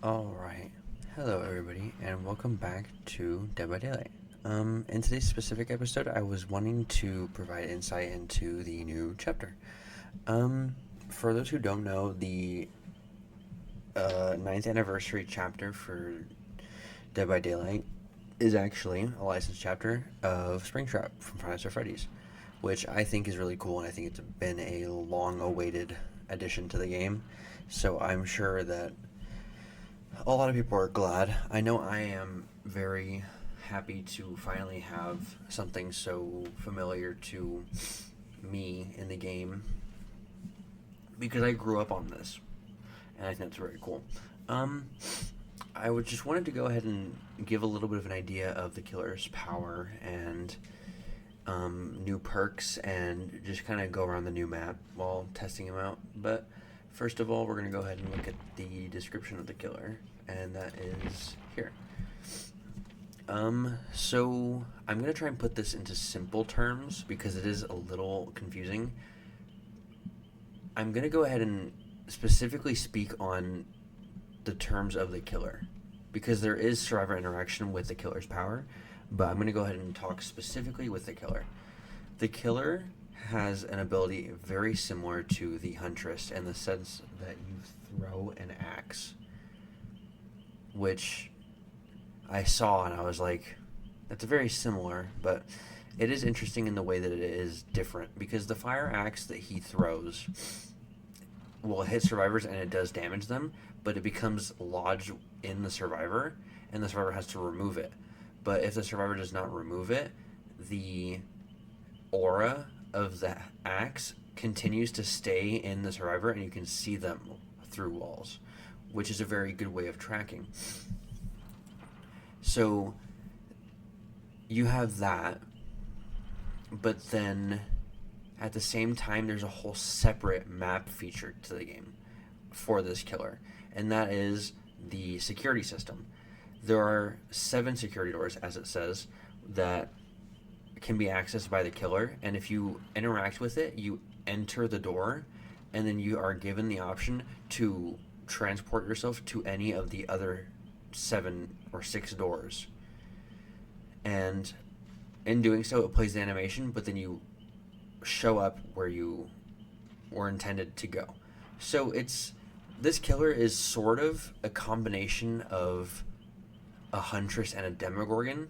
Alright, hello everybody, and welcome back to Dead by Daylight. In today's specific episode, I was wanting to provide insight into the new chapter. For those who don't know, the ninth anniversary chapter for Dead by Daylight is actually a licensed chapter of Springtrap from Freddy's, which I think is really cool, and I think it's been a long-awaited addition to the game. So I'm sure that a lot of people are glad. I know I am very happy to finally have something so familiar to me in the game because I grew up on this, and I think that's very cool. Um, I would just wanted to go ahead and give a little bit of an idea of the killer's power and new perks, and just kind of go around the new map while testing them out. But first of all, we're going to go ahead and look at the description of the killer, and that is here. So I'm going to try and put this into simple terms because it is a little confusing. I'm going to go ahead and specifically speak on the terms of the killer because there is survivor interaction with the killer's power, but I'm going to go ahead and talk specifically with the killer. The killer has an ability very similar to the Huntress in the sense that you throw an axe, which I saw and I was like, that's very similar, but it is interesting in the way that it is different because the fire axe that he throws will hit survivors and it does damage them, but it becomes lodged in the survivor and the survivor has to remove it. But if the survivor does not remove it, the aura of the axe continues to stay in the survivor and you can see them through walls, which is a very good way of tracking. So you have that, but then at the same time there's a whole separate map feature to the game for this killer, and that is the security system. There are 7 security doors, as it says, that can be accessed by the killer, and if you interact with it, you enter the door, and then you are given the option to transport yourself to any of the other 7 or 6 doors. And in doing so, it plays the animation, but then you show up where you were intended to go. So this killer is sort of a combination of a Huntress and a Demogorgon,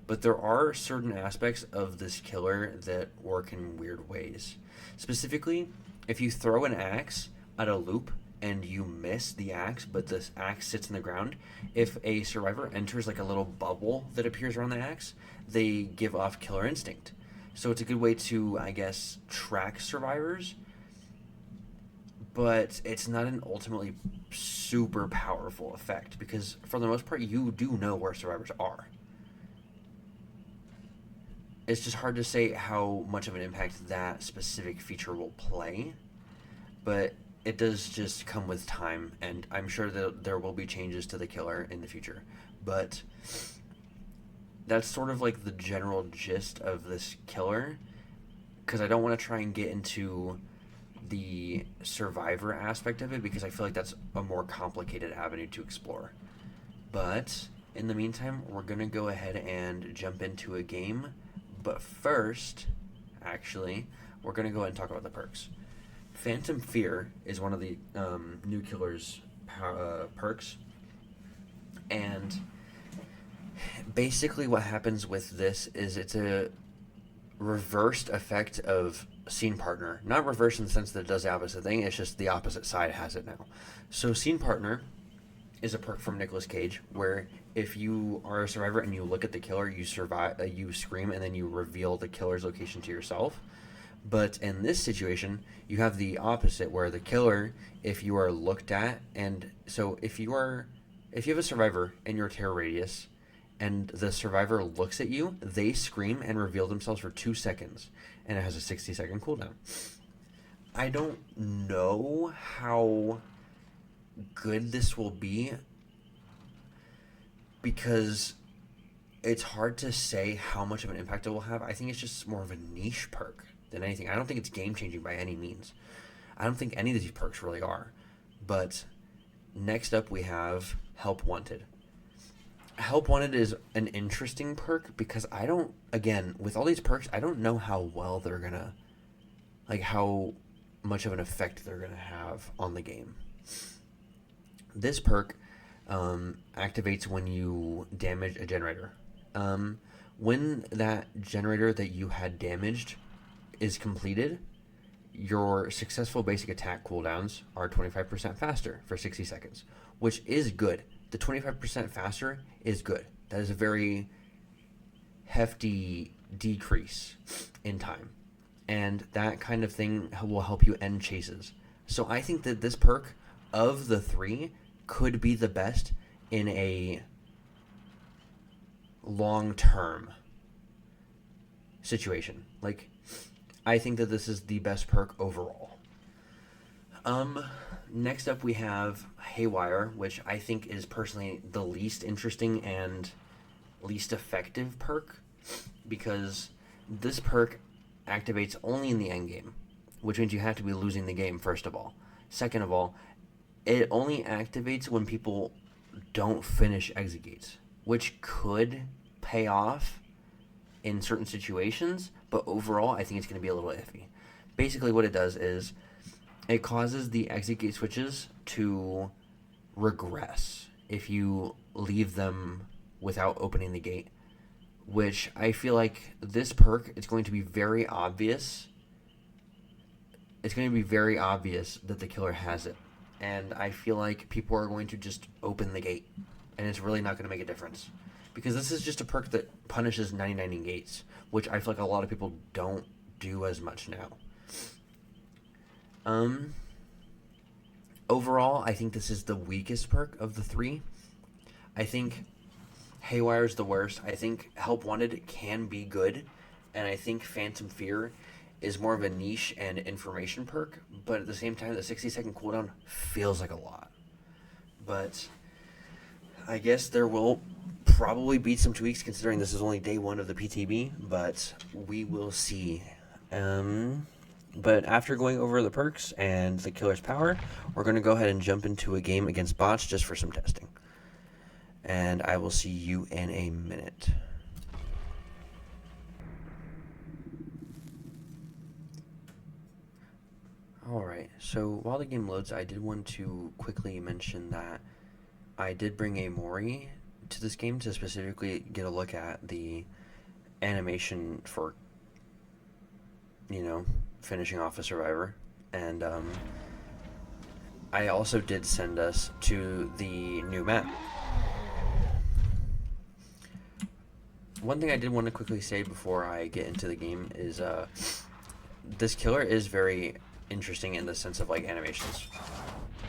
but there are certain aspects of this killer that work in weird ways. Specifically, if you throw an axe at a loop and you miss the axe, but this axe sits in the ground, if a survivor enters like a little bubble that appears around the axe, they give off killer instinct. So it's a good way to, I guess, track survivors, but it's not an ultimately super powerful effect because for the most part you do know where survivors are. It's just hard to say how much of an impact that specific feature will play, but it does just come with time, and I'm sure that there will be changes to the killer in the future. But that's sort of like the general gist of this killer, because I don't want to try and get into the survivor aspect of it because I feel like that's a more complicated avenue to explore. But in the meantime, we're going to go ahead and jump into a game. But first, actually, we're going to go ahead and talk about the perks. Phantom Fear is one of the new killer's perks, and basically what happens with this is it's a reversed effect of Scene Partner. Not reversed in the sense that it does the opposite thing, it's just the opposite side has it now. So Scene Partner is a perk from Nicolas Cage where if you are a survivor and you look at the killer, you you scream, and then you reveal the killer's location to yourself. But in this situation, you have the opposite, where the killer, if you are looked at, and so if you have a survivor in your terror radius, and the survivor looks at you, they scream and reveal themselves for 2 seconds, and it has a 60-second cooldown. I don't know how good this will be because it's hard to say how much of an impact it will have. I think it's just more of a niche perk than anything. I don't think it's game changing by any means. I don't think any of these perks really are, but Next up, we have Help Wanted. Help Wanted is an interesting perk because I don't, again, with all these perks, I don't know how well they're gonna, like how much of an effect they're gonna have on the game. This perk activates when you damage a generator. When that generator that you had damaged is completed, your successful basic attack cooldowns are 25% faster for 60 seconds, which is good. The 25% faster is good. That is a very hefty decrease in time. And that kind of thing will help you end chases. So I think that this perk of the 3 could be the best in a long-term situation. Like, I think that this is the best perk overall. Next up we have Haywire, which I think is personally the least interesting and least effective perk, because this perk activates only in the end game, which means you have to be losing the game, first of all. Second of all, it only activates when people don't finish exit gates, which could pay off in certain situations, but overall I think it's going to be a little iffy. Basically what it does is it causes the exit gate switches to regress if you leave them without opening the gate, which I feel like this perk is going to be very obvious. It's going to be very obvious that the killer has it, and I feel like people are going to just open the gate, and it's really not going to make a difference. Because this is just a perk that punishes 99 gates, which I feel like a lot of people don't do as much now. Overall, I think this is the weakest perk of the 3. I think Haywire is the worst. I think Help Wanted can be good, and I think Phantom Fear is more of a niche and information perk, but at the same time, the 60-second cooldown feels like a lot. But I guess there will probably be some tweaks considering this is only day 1 of the PTB, but we will see. But after going over the perks and the killer's power, we're going to go ahead and jump into a game against bots just for some testing. And I will see you in a minute. Alright, so while the game loads, I did want to quickly mention that I did bring a Mori to this game to specifically get a look at the animation for, you know, finishing off a survivor. And I also did send us to the new map. One thing I did want to quickly say before I get into the game is this killer is very interesting in the sense of like animations.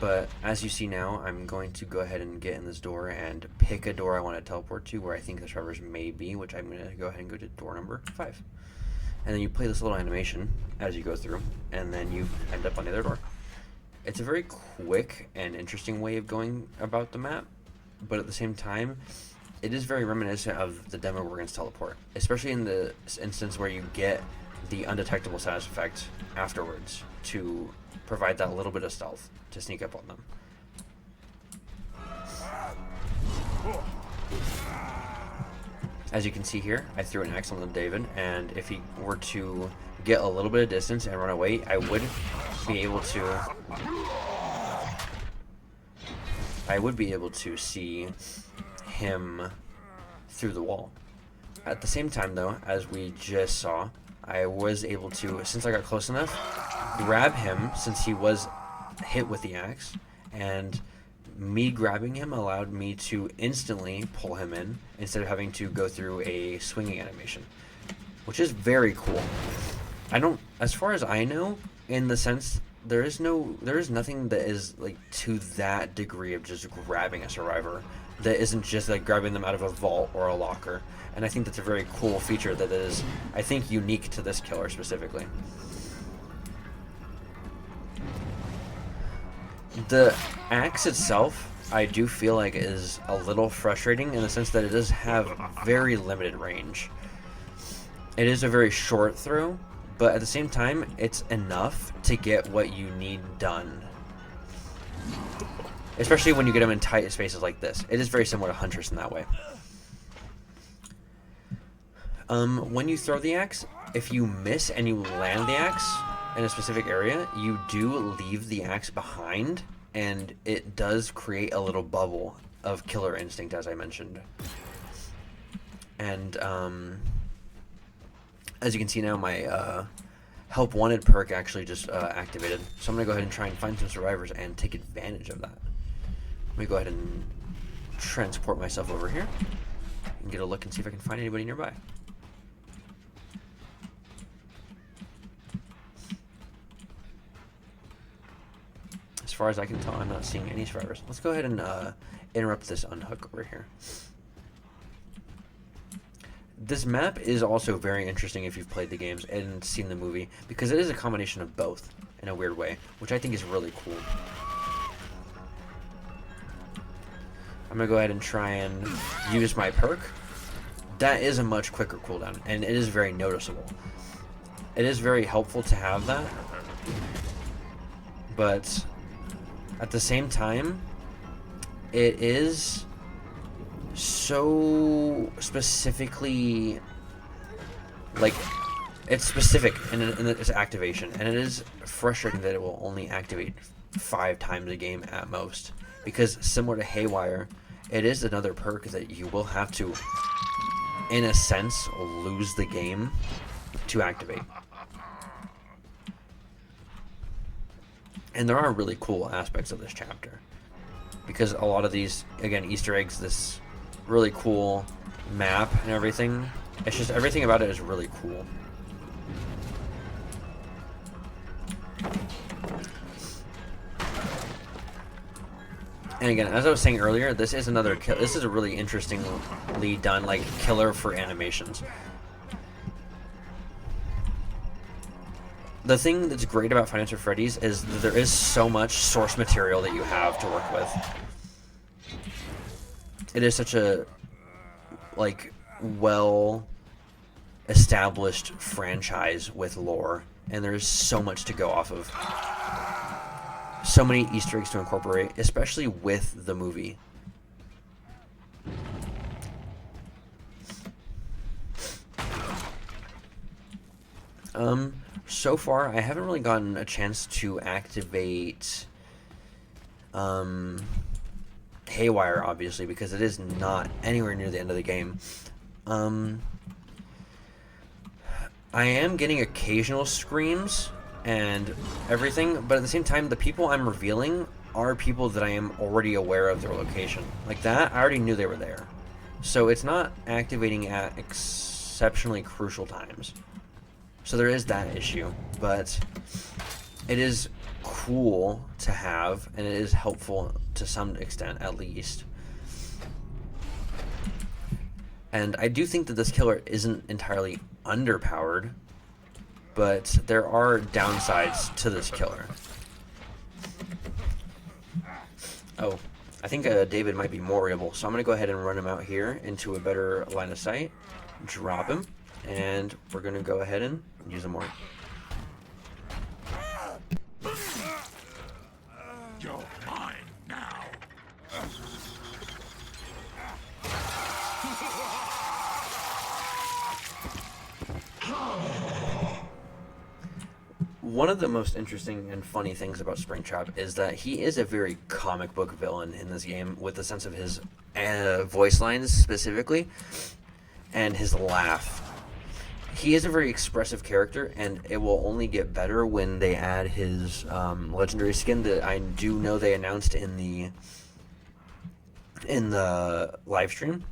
But as you see now, I'm going to go ahead and get in this door and pick a door I want to teleport to where I think the survivors may be, which I'm going to go ahead and go to door number 5. And then you play this little animation as you go through, and then you end up on the other door. It's a very quick and interesting way of going about the map, but at the same time, it is very reminiscent of the demo we're going to teleport, especially in the instance where you get the undetectable status effect afterwards to provide that little bit of stealth to sneak up on them. As you can see here, I threw an axe on David, and if he were to get a little bit of distance and run away, I would be able to see him through the wall. At the same time though, as we just saw, I was able to, since I got close enough, grab him since he was hit with the axe, and me grabbing him allowed me to instantly pull him in instead of having to go through a swinging animation, which is very cool. As far as I know, in the sense, there is nothing that is like to that degree of just grabbing a survivor that isn't just like grabbing them out of a vault or a locker. And I think that's a very cool feature that is, I think, unique to this killer specifically. The axe itself, I do feel like is a little frustrating in the sense that it does have very limited range. It is a very short throw, but at the same time, it's enough to get what you need done. especially when you get them in tight spaces like this. It is very similar to Huntress in that way. When you throw the axe, if you miss and you land the axe in a specific area, you do leave the axe behind, and it does create a little bubble of killer instinct, as I mentioned. And as you can see now, my help wanted perk actually just activated. So I'm going to go ahead and try and find some survivors and take advantage of that. Let me go ahead and transport myself over here and get a look and see if I can find anybody nearby. As far as I can tell, I'm not seeing any survivors. Let's go ahead and interrupt this unhook over here. This map is also very interesting if you've played the games and seen the movie, because it is a combination of both in a weird way, which I think is really cool. I'm going to go ahead and try and use my perk. That is a much quicker cooldown, and it is very noticeable. It is very helpful to have that, but at the same time, it is so specifically, like, it's specific in its activation, and it is frustrating that it will only activate 5 times a game at most, because similar to Haywire, it is another perk that you will have to, in a sense, lose the game to activate. And there are really cool aspects of this chapter, because a lot of these, again, Easter eggs, this really cool map and everything, it's just everything about it is really cool. And again, as I was saying earlier, this is another this is a really interestingly done, like, killer for animations. The thing that's great about Five Nights at Freddy's is that there is so much source material that you have to work with. It is such a, like, well established franchise with lore, and there's so much to go off of. So many Easter eggs to incorporate, especially with the movie. So far, I haven't really gotten a chance to activate Haywire, obviously, because it is not anywhere near the end of the game. I am getting occasional screams and everything, but at the same time, the people I'm revealing are people that I am already aware of their location. Like that, I already knew they were there. So it's not activating at exceptionally crucial times. So there is that issue, but it is cool to have, and it is helpful to some extent, at least. And I do think that this killer isn't entirely underpowered, but there are downsides to this killer. Oh, I think David might be more able, so I'm going to go ahead and run him out here into a better line of sight, drop him, and we're going to go ahead and use him more. You're mine now. One of the most interesting and funny things about Springtrap is that he is a very comic book villain in this game, with the sense of his voice lines specifically, and his laugh. He is a very expressive character, and it will only get better when they add his legendary skin that I do know they announced in the live stream.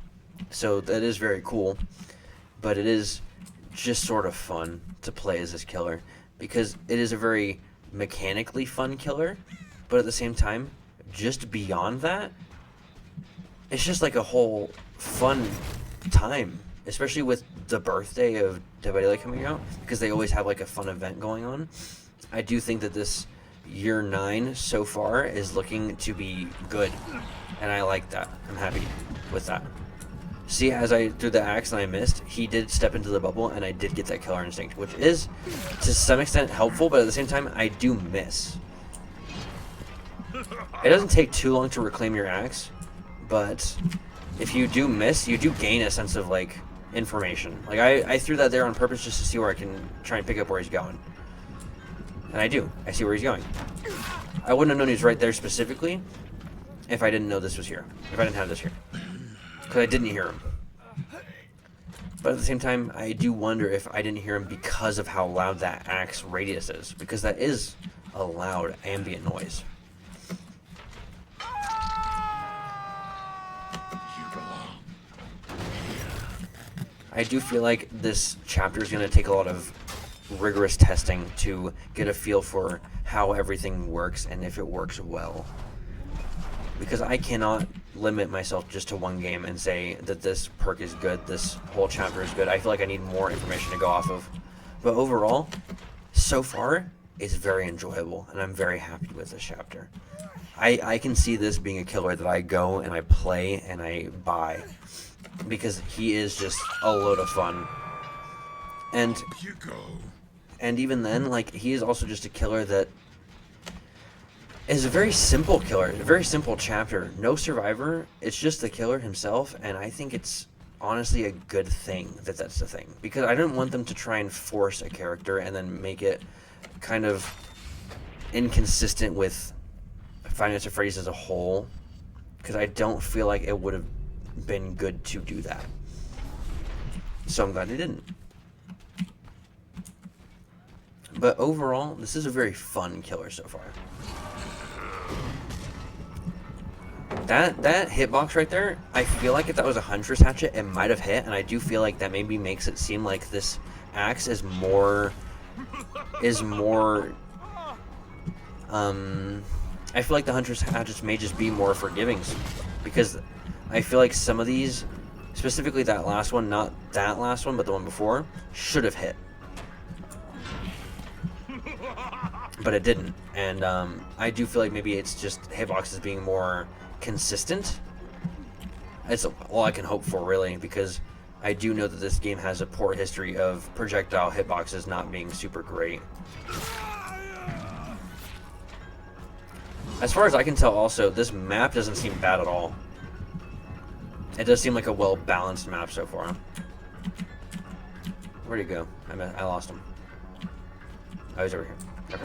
So that is very cool, but it is just sort of fun to play as this killer, because it is a very mechanically fun killer, but at the same time, just beyond that, it's just like a whole fun time, especially with the birthday of DBD coming out, because they always have like a fun event going on. I do think that this year 9 so far is looking to be good, and I like that. I'm happy with that. See, as I threw the axe and I missed, he did step into the bubble, and I did get that killer instinct, which is to some extent helpful, but at the same time, I do miss. It doesn't take too long to reclaim your axe, but if you do miss, you do gain a sense of, like, information. Like, I threw that there on purpose just to see where I can try and pick up where he's going. And I do. I see where he's going. I wouldn't have known he was right there specifically if I didn't know this was here. If I didn't have this here. Because I didn't hear him. But at the same time, I do wonder if I didn't hear him because of how loud that axe radius is. Because that is a loud ambient noise. I do feel like this chapter is going to take a lot of rigorous testing to get a feel for how everything works and if it works well. Because I cannot limit myself just to one game and say that this perk is good, this whole chapter is good. I feel like I need more information to go off of. But overall, so far, it's very enjoyable, and I'm very happy with this chapter. I can see this being a killer that I go and I play and I buy. Because he is just a load of fun. And even then, like, he is also just a killer that is a very simple killer, a very simple chapter. No survivor, it's just the killer himself, and I think it's honestly a good thing that that's the thing. Because I don't want them to try and force a character and then make it kind of inconsistent with Five Nights at Freddy's as a whole. Because I don't feel like it would have been good to do that. So I'm glad they didn't. But overall, this is a very fun killer so far. That hitbox right there, I feel like if that was a Huntress hatchet, it might have hit, and I do feel like that maybe makes it seem like this axe is more I feel like the Huntress hatchets may just be more forgiving, because I feel like some of these, specifically that last one, not that last one, but the one before, should have hit. But it didn't. And I do feel like maybe it's just hitboxes being more consistent. It's all I can hope for, really, because I do know that this game has a poor history of projectile hitboxes not being super great. As far as I can tell, also, this map doesn't seem bad at all. It does seem like a well-balanced map so far. Where'd he go? I lost him. Oh, he's over here. Okay.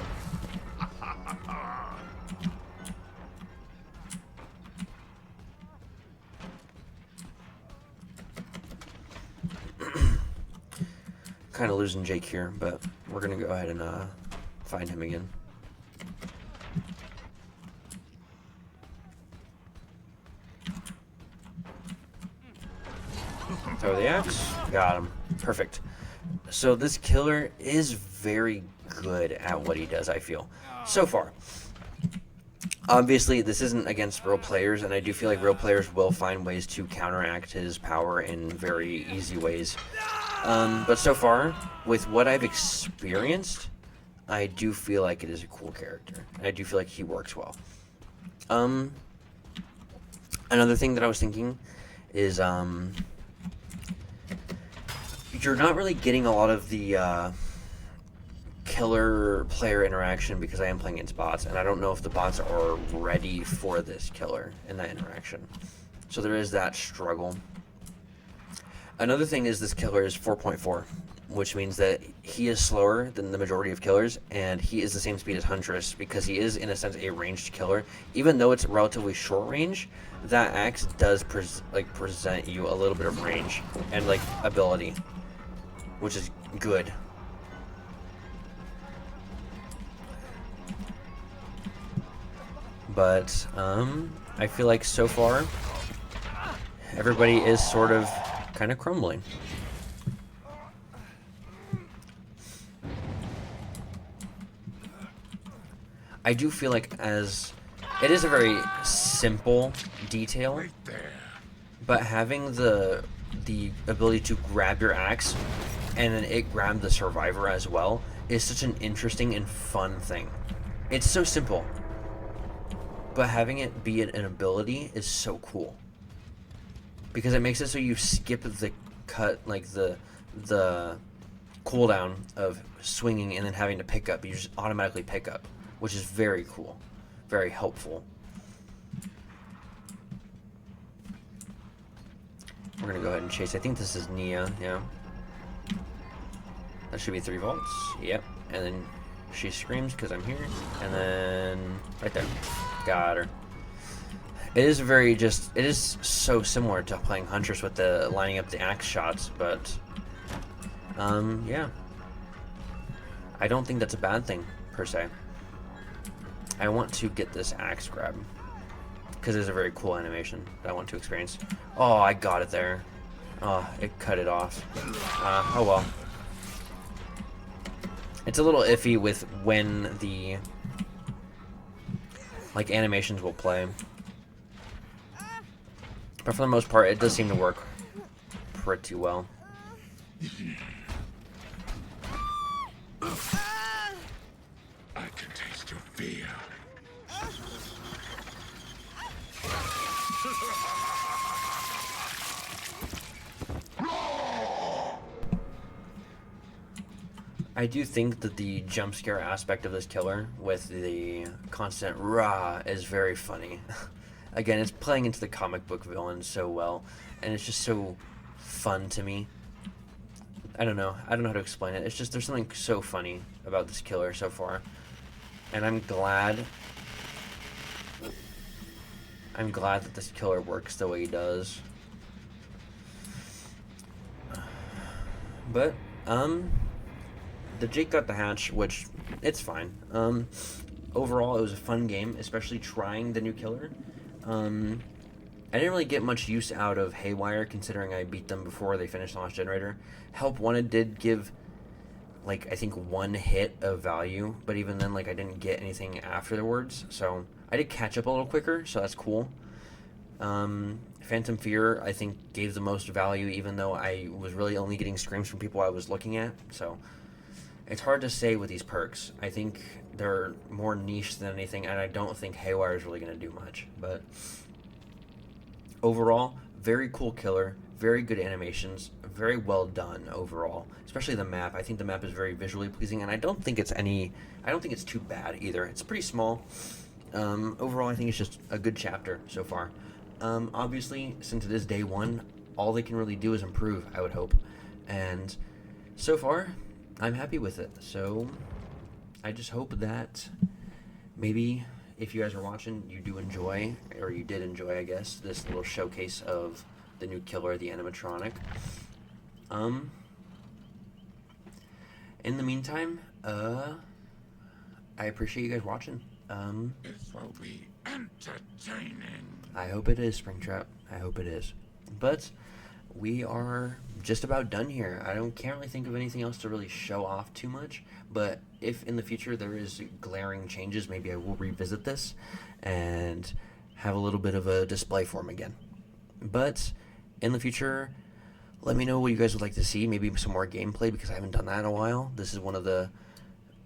Kind of losing Jake here, but we're going to go ahead and find him again. Throw the axe. Got him. Perfect. So this killer is very good at what he does, I feel. So far. Obviously, this isn't against real players, and I do feel like real players will find ways to counteract his power in very easy ways. But so far, with what I've experienced, I do feel like it is a cool character. And I do feel like he works well. Another thing that I was thinking is, you're not really getting a lot of the killer player interaction because I am playing against bots, and I don't know if the bots are ready for this killer in that interaction. So there is that struggle. Another thing is this killer is 4.4, which means that he is slower than the majority of killers, and he is the same speed as Huntress because he is, in a sense, a ranged killer. Even though it's relatively short range, that axe does present you a little bit of range and like ability, which is good. But I feel like so far everybody is sort of kind of crumbling. I do feel like as it is a very simple detail, but having the ability to grab your axe and then it grab the survivor as well is such an interesting and fun thing. It's so simple, but having it be an ability is so cool because it makes it so you skip the cut, like the cooldown of swinging and then having to pick up. You just automatically pick up, which is very cool, very helpful. We're gonna go ahead and chase. I think this is Nia, yeah. That should be 3 volts. Yep. And then she screams because I'm here. And then right there. Got her. It is it is so similar to playing Huntress with the lining up the axe shots, but yeah. I don't think that's a bad thing, per se. I want to get this axe grab, because it's a very cool animation that I want to experience. Oh, I got it there. Oh, it cut it off. Oh well. It's a little iffy with when the like animations will play. But for the most part, it does seem to work pretty well. I can taste your fear. I do think that the jump scare aspect of this killer with the constant rah is very funny. Again, it's playing into the comic book villain so well, and it's just so fun to me. I don't know how to explain it. It's just there's something so funny about this killer so far, and I'm glad that this killer works the way he does. But the Jake got the hatch, which it's fine. Overall, it was a fun game, especially trying the new killer. I didn't really get much use out of Haywire, considering I beat them before they finished Launch Generator. Help Wanted did give, like, I think 1 hit of value, but even then, like, I didn't get anything afterwards, so I did catch up a little quicker, so that's cool. Phantom Fear, I think, gave the most value, even though I was really only getting screams from people I was looking at, so it's hard to say with these perks. I think they're more niche than anything, and I don't think Haywire is really going to do much, but overall, very cool killer, very good animations, very well done overall, especially the map. I think the map is very visually pleasing, and I don't think it's too bad either. It's pretty small. Overall, I think it's just a good chapter so far. Obviously, since it is day 1, all they can really do is improve, I would hope, and so far, I'm happy with it. So I just hope that maybe if you guys are watching, you do enjoy, or you did enjoy, I guess, this little showcase of the new killer, the Animatronic. In the meantime, I appreciate you guys watching. This will be entertaining. I hope it is, Springtrap. I hope it is. But we are just about done here. Can't really think of anything else to really show off too much, but if in the future there is glaring changes, maybe I will revisit this and have a little bit of a display for them again. But in the future, let me know what you guys would like to see, maybe some more gameplay, because I haven't done that in a while. This is one of the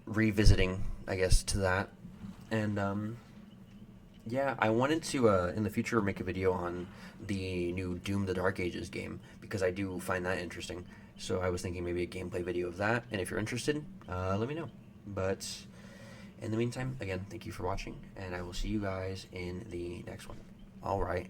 revisiting, I guess, to that. And yeah, I wanted to in the future make a video on the new Doom the Dark Ages game, because I do find that interesting. So I was thinking maybe a gameplay video of that, and if you're interested, let me know. But in the meantime, again, thank you for watching, and I will see you guys in the next one. Alright.